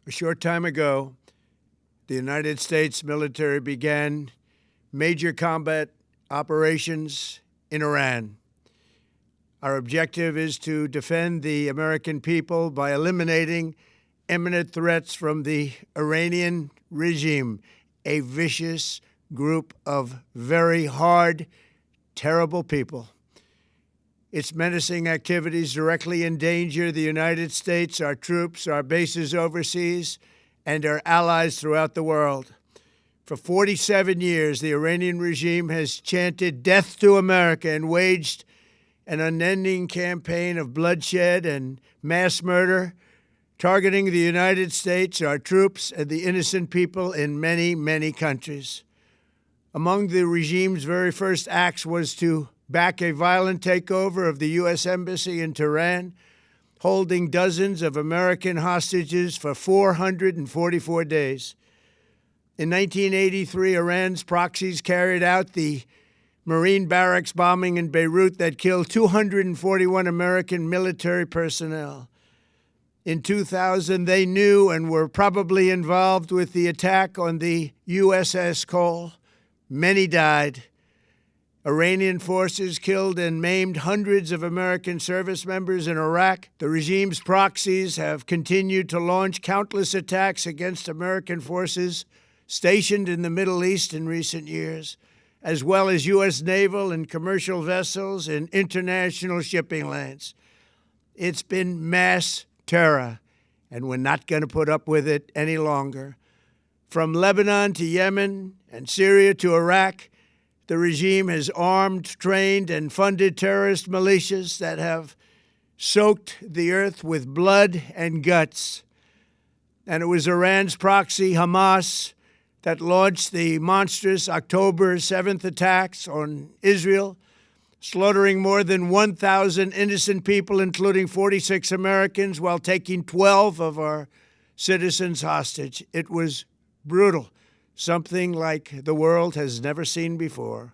A short time ago, the United States military began major combat operations in Iran. Our objective is to defend the American people by eliminating imminent threats from the Iranian regime, a vicious group of very hard, terrible people. Its menacing activities directly endanger the United States, our troops, our bases overseas, and our allies throughout the world. For 47 years, the Iranian regime has chanted death to America and waged an unending campaign of bloodshed and mass murder, targeting the United States, our troops, and the innocent people in many, many countries. Among the regime's very first acts was to back a violent takeover of the U.S. Embassy in Tehran, holding dozens of American hostages for 444 days. In 1983, Iran's proxies carried out the Marine barracks bombing in Beirut that killed 241 American military personnel. In 2000, they knew and were probably involved with the attack on the USS Cole. Many died. Iranian forces killed and maimed hundreds of American service members in Iraq. The regime's proxies have continued to launch countless attacks against American forces stationed in the Middle East in recent years, as well as U.S. naval and commercial vessels in international shipping lanes. It's been mass terror, and we're not going to put up with it any longer. From Lebanon to Yemen and Syria to Iraq, the regime has armed, trained, and funded terrorist militias that have soaked the earth with blood and guts. And it was Iran's proxy, Hamas, that launched the monstrous October 7th attacks on Israel, slaughtering more than 1,000 innocent people, including 46 Americans, while taking 12 of our citizens hostage. It was brutal, something like the world has never seen before.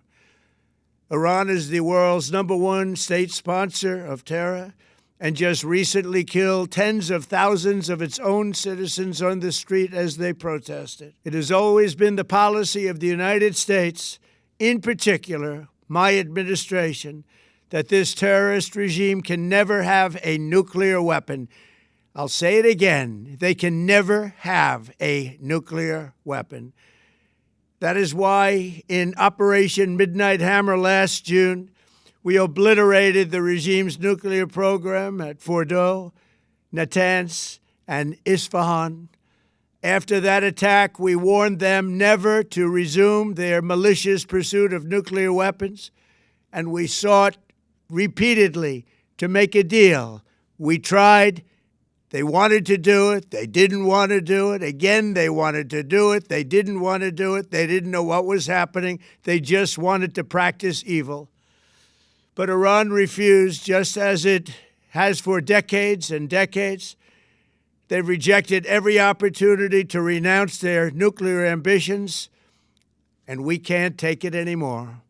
Iran is the world's #1 state sponsor of terror and just recently killed tens of thousands of its own citizens on the street as they protested. It has always been the policy of the United States, in particular, my administration, that this terrorist regime can never have a nuclear weapon. I'll say it again, they can never have a nuclear weapon. That is why in Operation Midnight Hammer last June, we obliterated the regime's nuclear program at Fordow, Natanz, and Isfahan. After that attack, we warned them never to resume their malicious pursuit of nuclear weapons, and we sought repeatedly to make a deal. We tried. They wanted to do it. They didn't want to do it. Again, they wanted to do it. They didn't want to do it. They didn't know what was happening. They just wanted to practice evil. But Iran refused, just as it has for decades and decades. They've rejected every opportunity to renounce their nuclear ambitions, and we can't take it anymore.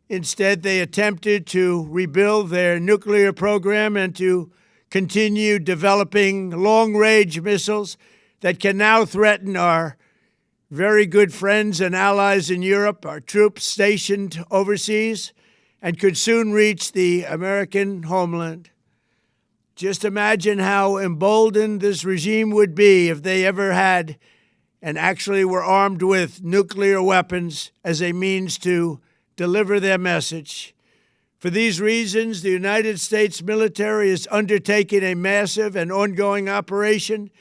Instead, they attempted to rebuild their nuclear program and to continue developing long-range missiles that can now threaten our very good friends and allies in Europe, our troops stationed overseas, and could soon reach the American homeland. Just imagine how emboldened this regime would be if they ever had and actually were armed with nuclear weapons as a means to deliver their message. For these reasons, the United States military is undertaking a massive and ongoing operation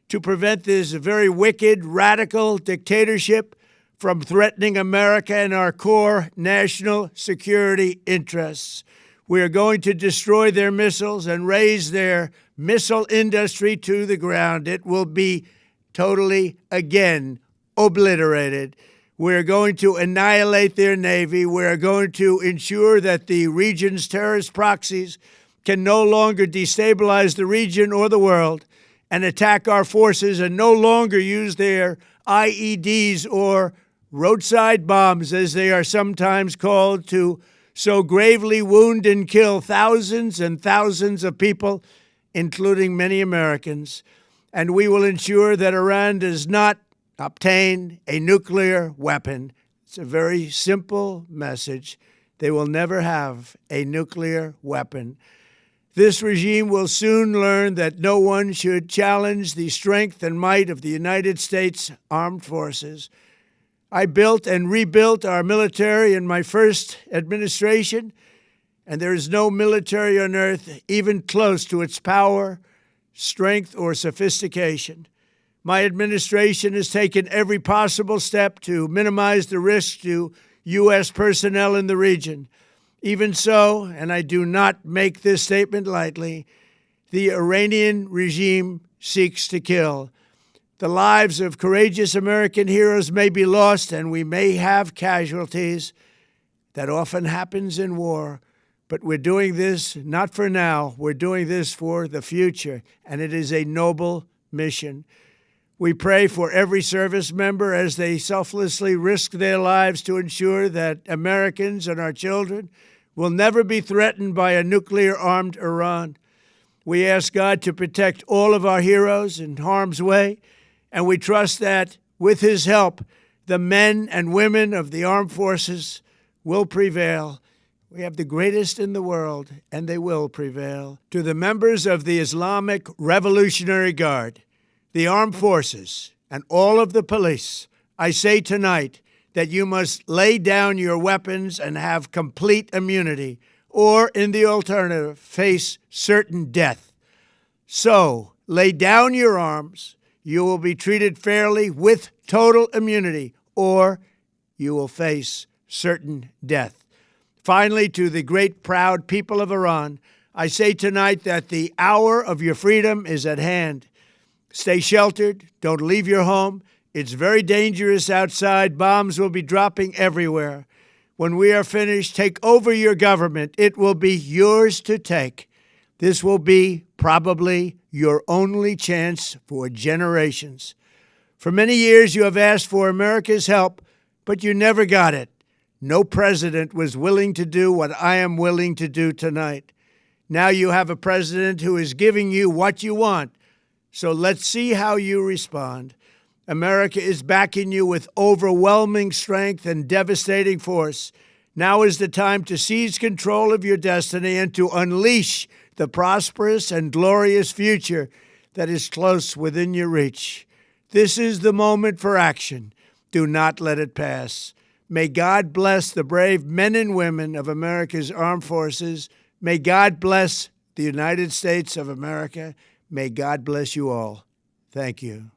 to prevent this very wicked, radical dictatorship from threatening America and our core national security interests. We are going to destroy their missiles and raise their missile industry to the ground. It will be totally, again, obliterated. We're going to annihilate their Navy. We're going to ensure that the region's terrorist proxies can no longer destabilize the region or the world and attack our forces and no longer use their IEDs or roadside bombs, as they are sometimes called, to so gravely wound and kill thousands and thousands of people, including many Americans. and we will ensure that Iran does not obtain a nuclear weapon. It's a very simple message. They will never have a nuclear weapon. This regime will soon learn that no one should challenge the strength and might of the United States Armed Forces. I built and rebuilt our military in my first administration, and there is no military on earth even close to its power, strength, or sophistication. My administration has taken every possible step to minimize the risk to U.S. personnel in the region. Even so, and I do not make this statement lightly, the Iranian regime seeks to kill. The lives of courageous American heroes may be lost, and we may have casualties. That often happens in war. But we're doing this not for now. We're doing this for the future, and it is a noble mission. We pray for every service member as they selflessly risk their lives to ensure that Americans and our children will never be threatened by a nuclear-armed Iran. We ask God to protect all of our heroes in harm's way, and we trust that, with His help, the men and women of the armed forces will prevail. We have the greatest in the world, and they will prevail. To the members of the Islamic Revolutionary Guard, the armed forces, and all of the police, I say tonight that you must lay down your weapons and have complete immunity, or, in the alternative, face certain death. So, lay down your arms. You will be treated fairly with total immunity, or you will face certain death. Finally, to the great, proud people of Iran, I say tonight that the hour of your freedom is at hand. Stay sheltered. Don't leave your home. It's very dangerous outside. Bombs will be dropping everywhere. When we are finished, take over your government. It will be yours to take. This will be probably your only chance for generations. For many years, you have asked for America's help, but you never got it. No president was willing to do what I am willing to do tonight. Now you have a president who is giving you what you want. So let's see how you respond. America is backing you with overwhelming strength and devastating force. Now is the time to seize control of your destiny and to unleash the prosperous and glorious future that is close within your reach. This is the moment for action. Do not let it pass. May God bless the brave men and women of America's armed forces. May God bless the United States of America. May God bless you all. Thank you.